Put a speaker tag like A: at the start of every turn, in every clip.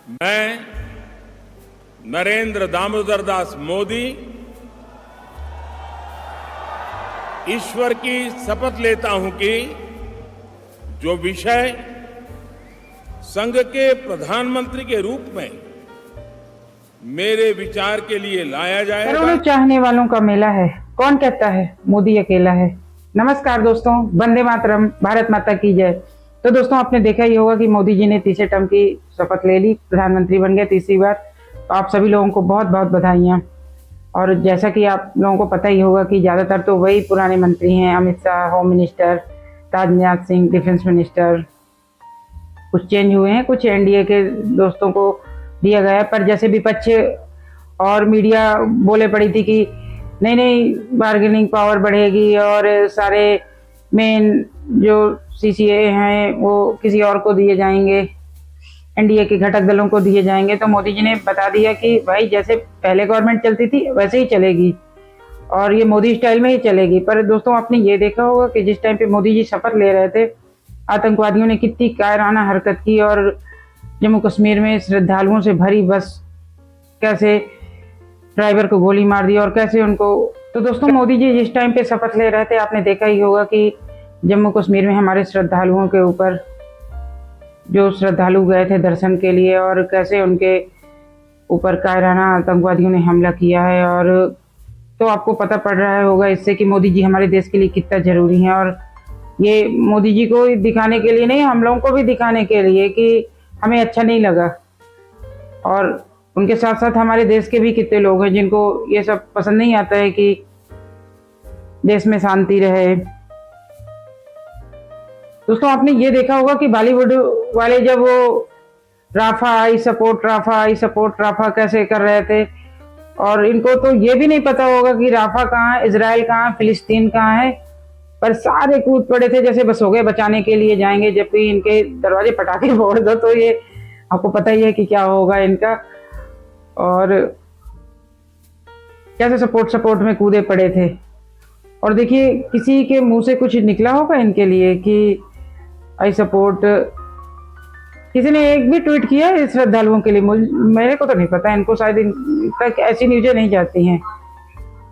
A: मैं नरेंद्र दामोदर दास मोदी ईश्वर की शपथ लेता हूं कि जो विषय संघ के प्रधानमंत्री के रूप में मेरे विचार के लिए लाया जाएगा।
B: करोड़ों चाहने वालों का मेला है, कौन कहता है मोदी अकेला है। नमस्कार दोस्तों, वंदे मातरम, भारत माता की जय। तो दोस्तों, आपने देखा ही होगा कि मोदी जी ने तीसरे टर्म की शपथ ले ली, प्रधानमंत्री बन गए तीसरी बार। तो आप सभी लोगों को बहुत बहुत बधाइयाँ। और जैसा कि आप लोगों को पता ही होगा कि ज़्यादातर तो वही पुराने मंत्री हैं, Amit Shah home minister, Rajnath Singh defence minister. कुछ चेंज हुए हैं, कुछ एनडीए के दोस्तों को दिया गया है। पर जैसे विपक्ष और मीडिया बोले पड़ी थी कि नहीं नहीं बार्गेनिंग पावर बढ़ेगी और सारे मेन जो सीसीए हैं वो किसी और को दिए जाएंगे, एनडीए के घटक दलों को दिए जाएंगे। तो मोदी जी ने बता दिया कि भाई जैसे पहले गवर्नमेंट चलती थी वैसे ही चलेगी और ये मोदी स्टाइल में ही चलेगी। पर दोस्तों, आपने ये देखा होगा कि जिस टाइम पे मोदी जी शपथ ले रहे थे, आतंकवादियों ने कितनी कायराना हरकत की और जम्मू कश्मीर में श्रद्धालुओं से भरी बस कैसे ड्राइवर को गोली मार दी और कैसे उनको। तो दोस्तों, मोदी जी जिस टाइम पे शपथ ले रहे थे, आपने देखा ही होगा कि जम्मू कश्मीर में हमारे श्रद्धालुओं के ऊपर, जो श्रद्धालु गए थे दर्शन के लिए, और कैसे उनके ऊपर कायराना आतंकवादियों ने हमला किया है। और तो आपको पता पड़ रहा होगा इससे कि मोदी जी हमारे देश के लिए कितना जरूरी है। और ये मोदी जी को दिखाने के लिए नहीं, हम लोगों को भी दिखाने के लिए कि हमें अच्छा नहीं लगा। और उनके साथ साथ हमारे देश के भी कितने लोग हैं जिनको ये सब पसंद नहीं आता है कि देश में शांति रहे। दोस्तों, आपने ये देखा होगा कि बॉलीवुड वाले जब वो राफा आई सपोर्ट राफा कैसे कर रहे थे, और इनको तो ये भी नहीं पता होगा कि राफा कहाँ है, इजराइल कहाँ है, फिलिस्तीन कहाँ है। पर सारे कूद पड़े थे जैसे बस हो गए, बचाने के लिए जाएंगे। जब भी इनके दरवाजे पटाखे फोड़ दो तो ये आपको पता ही है कि क्या होगा इनका। और कैसे सपोर्ट में कूदे पड़े थे। और देखिए, किसी के मुंह से कुछ निकला होगा इनके लिए कि आई सपोर्ट। किसी ने एक भी ट्वीट किया है श्रद्धालुओं के लिए? मेरे को तो नहीं पता, इनको शायद तक ऐसी न्यूज़ें नहीं जाती हैं।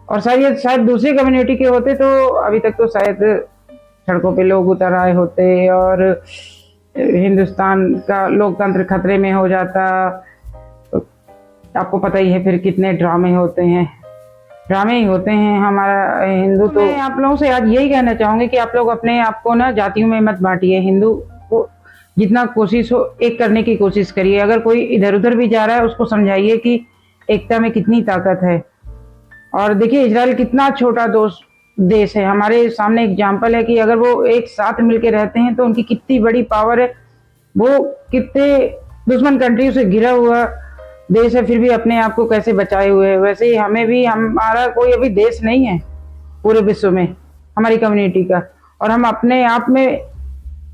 B: और शायद दूसरी कम्युनिटी के होते तो अभी तक तो शायद सड़कों पे लोग उतर आए होते और हिंदुस्तान का लोकतंत्र खतरे में हो जाता। तो आपको पता ही है फिर कितने ड्रामे ही होते हैं हमारा हिंदू। तो मैं आप लोगों से आज यही कहना चाहूंगी कि आप लोग अपने आप को ना जातियों में मत बांटिए। हिंदू को जितना कोशिश हो एक करने की कोशिश करिए। अगर कोई इधर उधर भी जा रहा है उसको समझाइए कि एकता में कितनी ताकत है। और देखिए, इजराइल कितना छोटा देश है, हमारे सामने एग्जाम्पल है कि अगर वो एक साथ मिलकर रहते हैं तो उनकी कितनी बड़ी पावर है। वो कितने दुश्मन कंट्री से घिरा हुआ देश है, फिर भी अपने आप को कैसे बचाए हुए है। वैसे ही हमें भी, हमारा कोई अभी देश नहीं है पूरे विश्व में हमारी कम्युनिटी का, और हम अपने आप में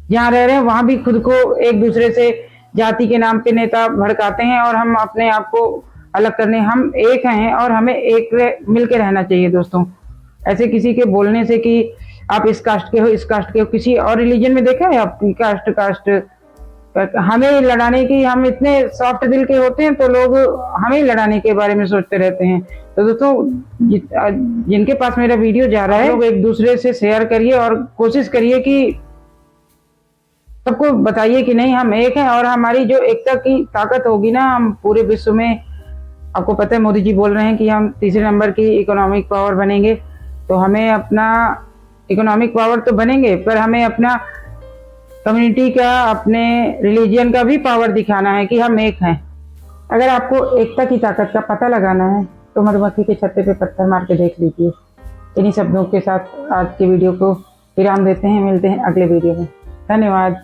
B: जहाँ रह रहे हैं वहां भी खुद को एक दूसरे से जाति के नाम पे नेता भड़काते हैं और हम अपने आप को अलग करने, हम एक हैं और हमें एक मिलके रहना चाहिए। दोस्तों, ऐसे किसी के बोलने से कि आप इस कास्ट के हो, इस कास्ट के हो, किसी और रिलीजन में देखा है आप कास्ट हमें लड़ाने की, हम इतने सॉफ्ट दिल के होते हैं तो लोग हमें लड़ाने के बारे में सोचते रहते हैं। तो दोस्तों, जिनके पास मेरा वीडियो जा रहा है, लोग एक दूसरे से शेयर करिए और कोशिश करिए कि सबको बताइए कि नहीं, हम एक हैं। और हमारी जो एकता की ताकत होगी ना, हम पूरे विश्व में, आपको पता है मोदी जी बोल रहे हैं कि हम तीसरे नंबर की इकोनॉमिक पावर बनेंगे। तो हमें अपना इकोनॉमिक पावर तो बनेंगे, पर हमें अपना कम्युनिटी का, अपने रिलीजियन का भी पावर दिखाना है कि हम एक हैं। अगर आपको एकता की ताकत का पता लगाना है तो मधुमक्खी के छत्ते पे पत्थर मार के देख लीजिए। इन्हीं शब्दों के साथ आज के वीडियो को विराम देते हैं, मिलते हैं अगले वीडियो में। धन्यवाद।